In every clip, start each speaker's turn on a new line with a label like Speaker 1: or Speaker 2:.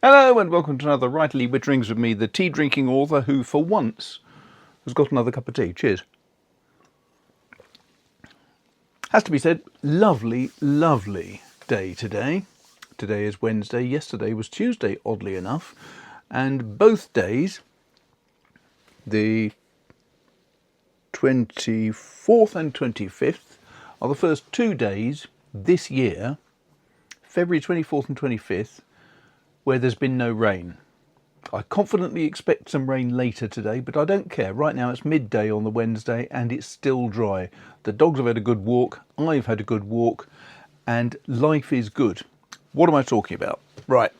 Speaker 1: Hello and welcome to another Writerly Witterings with me, the tea drinking author who for once has got another cup of tea. Cheers. Has to be said, lovely, lovely day today. Today is Wednesday, yesterday was Tuesday, oddly enough, and both days, the 24th and 25th, are the first 2 days this year, February 24th and 25th, where there's been no rain. I confidently expect some rain later today, but I don't care. Right now it's midday on the Wednesday and it's still dry. The dogs have had a good walk, I've had a good walk, and life is good. What am I talking about? Right.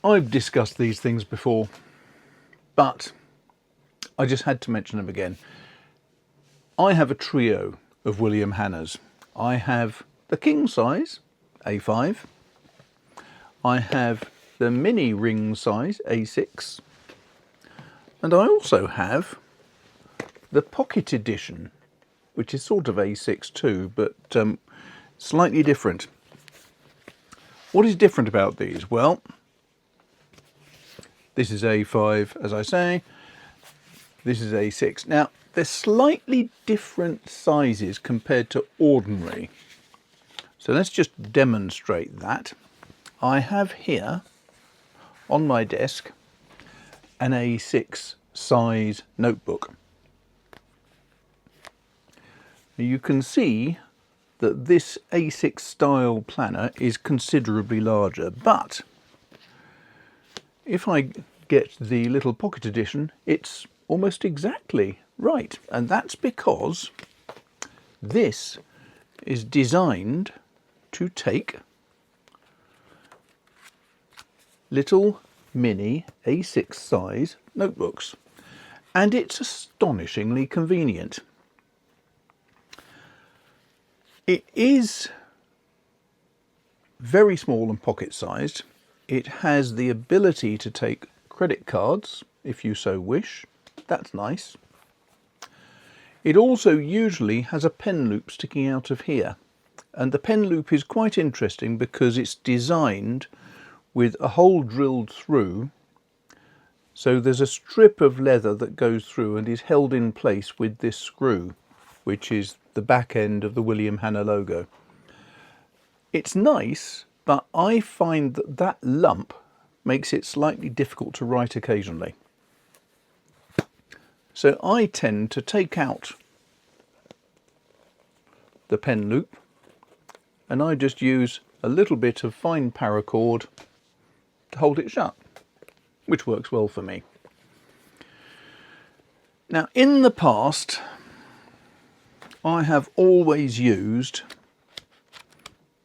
Speaker 1: I've discussed these things before, but I just had to mention them again. I have a trio of William Hannahs. I have the king size A5, I have the mini ring size A6, and I also have the pocket edition, which is sort of A6 too, but slightly different. What is different about these? Well, this is A5, as I say, this is A6. Now, they're slightly different sizes compared to ordinary. So let's just demonstrate that. I have here on my desk an A6 size notebook. You can see that this A6 style planner is considerably larger, but if I get the little pocket edition, it's almost exactly right, and that's because this is designed to take little mini A6 size notebooks, and it's astonishingly convenient. It is very small and pocket sized. It has the ability to take credit cards if you so wish. That's nice. It also usually has a pen loop sticking out of here. And the pen loop is quite interesting because it's designed with a hole drilled through. So there's a strip of leather that goes through and is held in place with this screw, which is the back end of the William Hannah logo. It's nice, but I find that that lump makes it slightly difficult to write occasionally. So I tend to take out the pen loop and I just use a little bit of fine paracord to hold it shut, which works well for me. Now, in the past, I have always used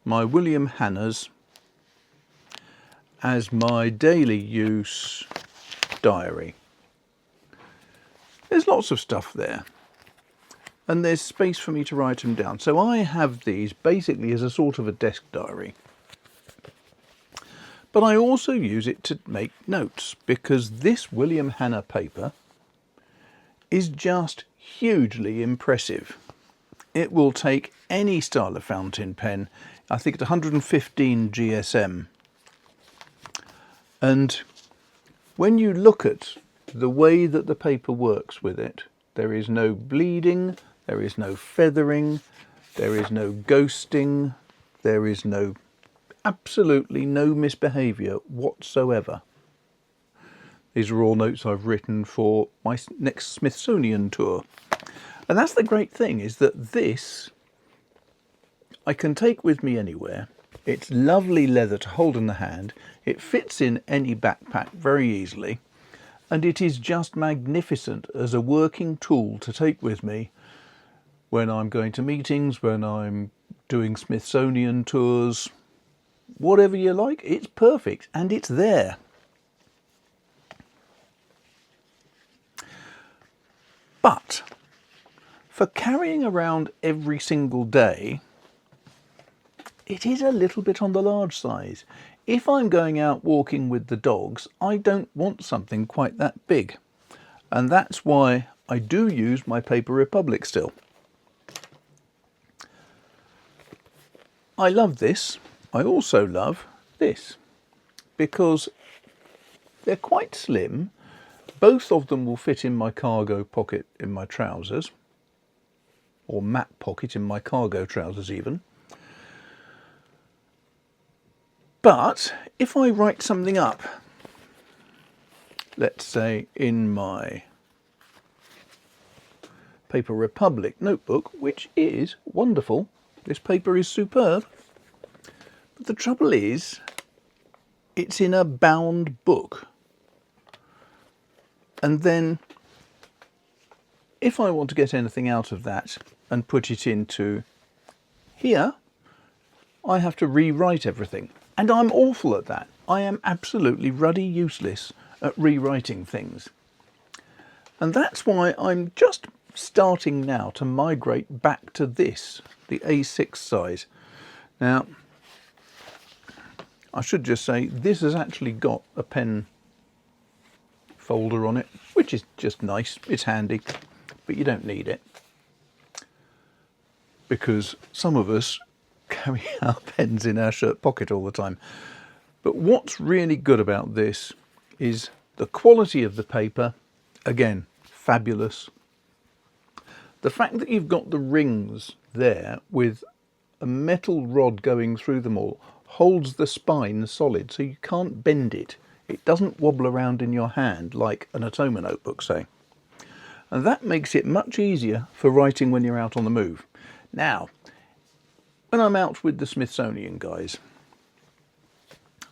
Speaker 1: my William Hannahs as my daily use diary. There's lots of stuff there, and there's space for me to write them down. So I have these basically as a sort of a desk diary. But I also use it to make notes, because this William Hannah paper is just hugely impressive. It will take any style of fountain pen. I think it's 115 GSM. And when you look at the way that the paper works with it, there is no bleeding, there is no feathering, there is no ghosting, there is absolutely no misbehaviour whatsoever. These are all notes I've written for my next Smithsonian tour. And that's the great thing, is that this I can take with me anywhere. It's lovely leather to hold in the hand. It fits in any backpack very easily. And it is just magnificent as a working tool to take with me when I'm going to meetings, when I'm doing Smithsonian tours, whatever you like. It's perfect, and it's there. But for carrying around every single day, it is a little bit on the large size. If I'm going out walking with the dogs, I don't want something quite that big. And that's why I do use my Paper Republic still. I love this I also love this because they're quite slim. Both of them will fit in my cargo pocket in my trousers, or map pocket in my cargo trousers even. But if I write something up, let's say in my Paper Republic notebook, which is wonderful, this paper is superb, but the trouble is it's in a bound book. And then if I want to get anything out of that and put it into here, I have to rewrite everything. And I'm awful at that. I am absolutely ruddy useless at rewriting things. And that's why I'm just starting now to migrate back to this, the A6 size. Now, I should just say this has actually got a pen folder on it, which is just nice. It's handy, but you don't need it because some of us carry our pens in our shirt pocket all the time. But what's really good about this is the quality of the paper. Again, fabulous. The fact that you've got the rings there with a metal rod going through them all holds the spine solid, so you can't bend it. It doesn't wobble around in your hand like an Atoma notebook, say. And that makes it much easier for writing when you're out on the move. Now, when I'm out with the Smithsonian guys,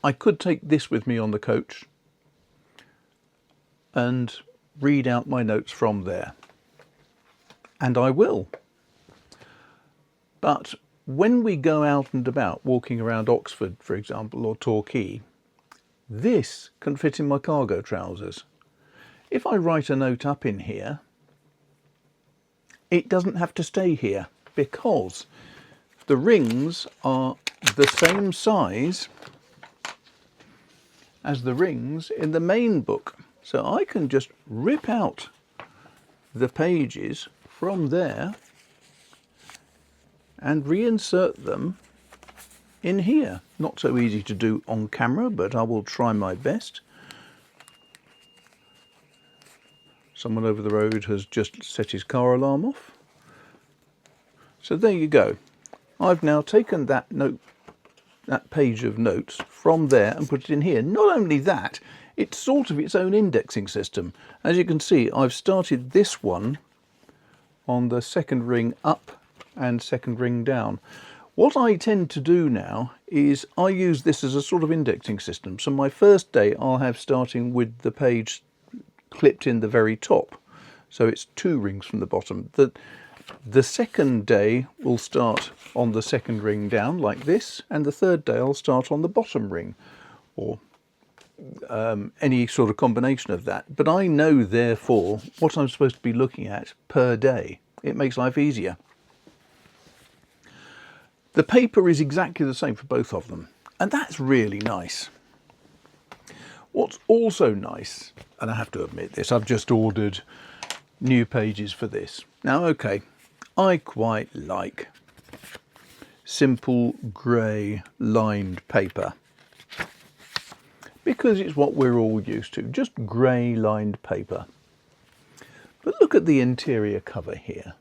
Speaker 1: I could take this with me on the coach and read out my notes from there. And I will. But when we go out and about, walking around Oxford, for example, or Torquay, this can fit in my cargo trousers. If I write a note up in here, it doesn't have to stay here because the rings are the same size as the rings in the main book. So I can just rip out the pages from there and reinsert them in here. Not so easy to do on camera, but I will try my best. Someone over the road has just set his car alarm off. So there you go. I've now taken that page of notes from there and put it in here. Not only that, it's sort of its own indexing system. As you can see, I've started this one on the second ring up and second ring down. What I tend to do now is I use this as a sort of indexing system. So my first day I'll have starting with the page clipped in the very top. So it's 2 rings from the bottom. The second day will start on the second ring down like this, and the third day I'll start on the bottom ring, or any sort of combination of that. But I know therefore what I'm supposed to be looking at per day. It makes life easier. The paper is exactly the same for both of them, and that's really nice. What's also nice, and I have to admit this, I've just ordered new pages for this. Now, okay, I quite like simple grey lined paper because it's what we're all used to, just grey lined paper. But look at the interior cover here.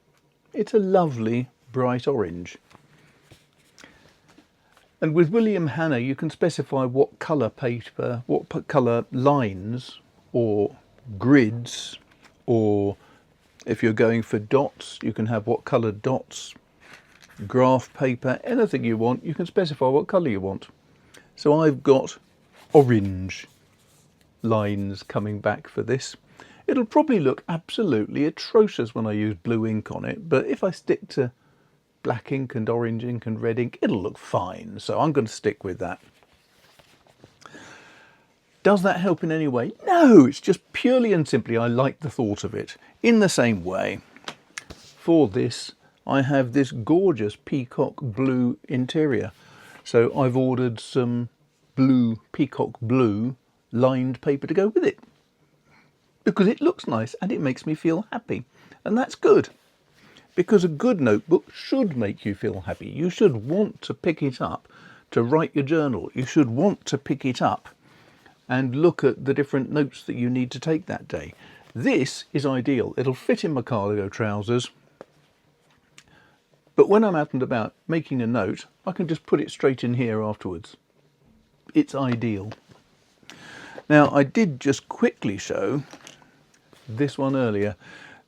Speaker 1: It's a lovely bright orange. And with William Hanna, you can specify what colour paper, what colour lines or grids, or if you're going for dots, you can have what colour dots, graph paper, anything you want, you can specify what colour you want. So I've got orange lines coming back for this. It'll probably look absolutely atrocious when I use blue ink on it, but if I stick to black ink and orange ink and red ink, it'll look fine. So I'm going to stick with that. Does that help in any way? No, it's just purely and simply I like the thought of it. In the same way, for this, I have this gorgeous peacock blue interior. So I've ordered some blue, peacock blue lined paper to go with it, because it looks nice and it makes me feel happy. And that's good, because a good notebook should make you feel happy. You should want to pick it up to write your journal. You should want to pick it up and look at the different notes that you need to take that day. This is ideal. It'll fit in my cargo trousers. But when I'm out and about making a note, I can just put it straight in here afterwards. It's ideal. Now, I did just quickly show this one earlier.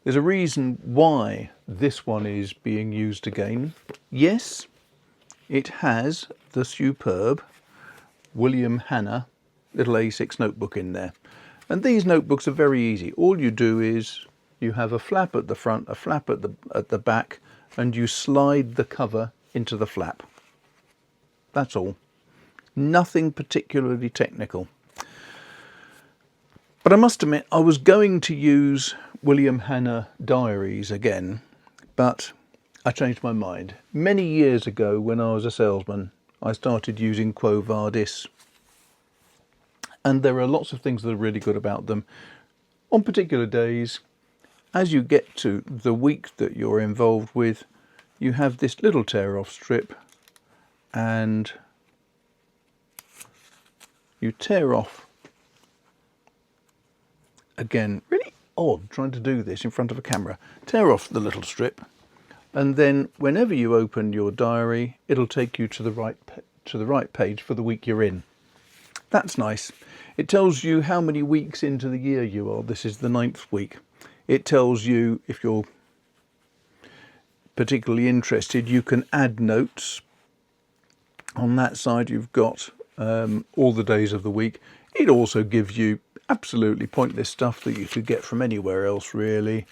Speaker 1: There's a reason why this one is being used again. Yes, it has the superb William Hanna little A6 notebook in there. And these notebooks are very easy. All you do is you have a flap at the front, a flap at the back, and you slide the cover into the flap. That's all. Nothing particularly technical. But I must admit, I was going to use William Hanna diaries again, but I changed my mind. Many years ago, when I was a salesman, I started using Quo Vadis. And there are lots of things that are really good about them. On particular days, as you get to the week that you're involved with, you have this little tear-off strip and you tear off. Again, really odd trying to do this in front of a camera. Tear off the little strip, and then whenever you open your diary, it'll take you to the right page for the week you're in. That's nice. It tells you how many weeks into the year you are. This is the 9th week. It tells you, if you're particularly interested, you can add notes. On that side, you've got all the days of the week. It also gives you absolutely pointless stuff that you could get from anywhere else, really.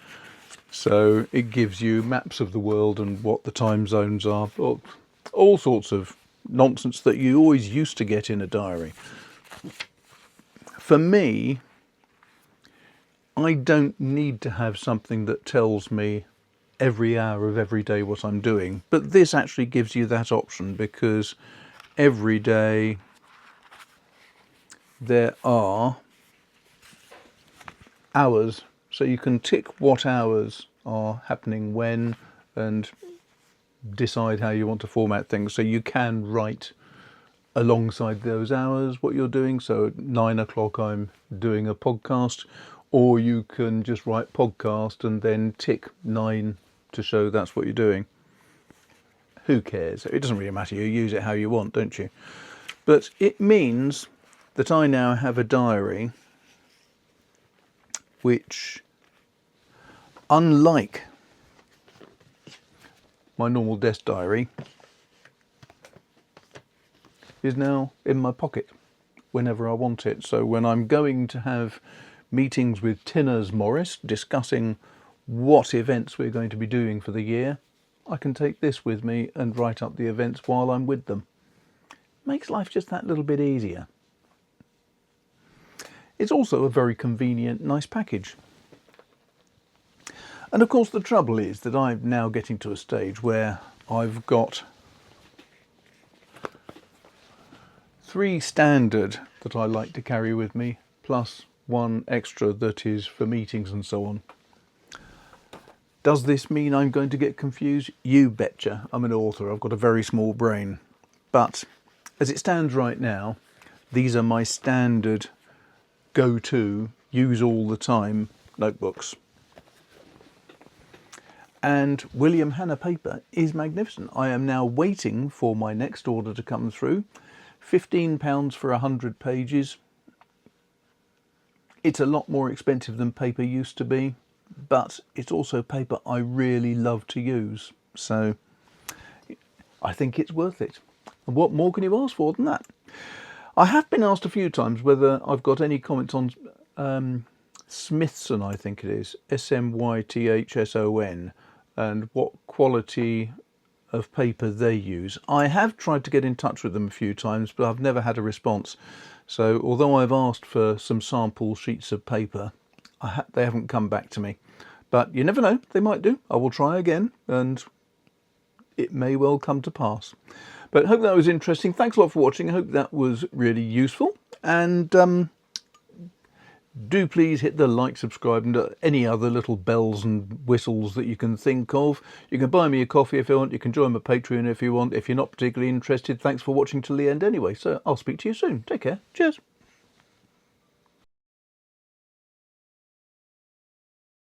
Speaker 1: So it gives you maps of the world and what the time zones are, all sorts of nonsense that you always used to get in a diary. For me, I don't need to have something that tells me every hour of every day what I'm doing, but this actually gives you that option, because every day there are hours, so you can tick what hours are happening when and decide how you want to format things. So you can write alongside those hours what you're doing. So at 9 o'clock I'm doing a podcast, or you can just write podcast and then tick 9 to show that's what you're doing. Who cares? It doesn't really matter. You use it how you want, don't you? But it means that I now have a diary which, unlike my normal desk diary, is now in my pocket whenever I want it. So when I'm going to have meetings with Tinners Morris discussing what events we're going to be doing for the year, I can take this with me and write up the events while I'm with them. Makes life just that little bit easier. It's also a very convenient, nice package. And of course the trouble is that I'm now getting to a stage where I've got 3 standard that I like to carry with me, plus 1 extra that is for meetings and so on. Does this mean I'm going to get confused? You betcha. I'm an author. I've got a very small brain. But as it stands right now, these are my standard go-to, use all the time notebooks. And William Hanna paper is magnificent. I am now waiting for my next order to come through. £15 for 100 pages. It's a lot more expensive than paper used to be, but it's also paper I really love to use. So I think it's worth it. And what more can you ask for than that? I have been asked a few times whether I've got any comments on Smithson, I think it is, Smythson, and what quality of paper they use. I have tried to get in touch with them a few times, but I've never had a response. So although I've asked for some sample sheets of paper, they haven't come back to me. But you never know, they might do. I will try again, and it may well come to pass. But I hope that was interesting. Thanks a lot for watching. I hope that was really useful. And Do please hit the like, subscribe, and any other little bells and whistles that you can think of. You can buy me a coffee if you want. You can join my Patreon if you want. If you're not particularly interested, thanks for watching till the end anyway. So I'll speak to you soon. Take care. Cheers.